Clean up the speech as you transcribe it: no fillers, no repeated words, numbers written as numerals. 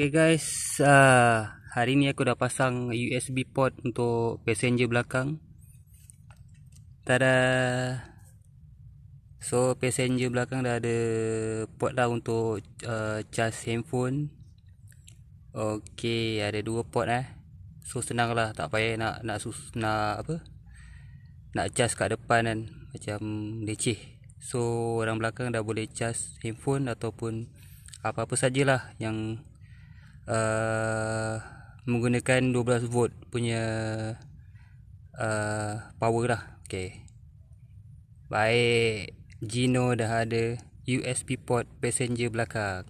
Okay guys, hari ni aku dah pasang USB port untuk passenger belakang. Tada. So passenger belakang dah ada port dah untuk charge handphone. Okay, ada dua port So senang lah, tak payah nak charge kat depan kan, macam leceh. So orang belakang dah boleh charge handphone ataupun apa-apa sajalah yang menggunakan 12 volt punya power lah. Okay. Baik, Gino dah ada USB port passenger belakang.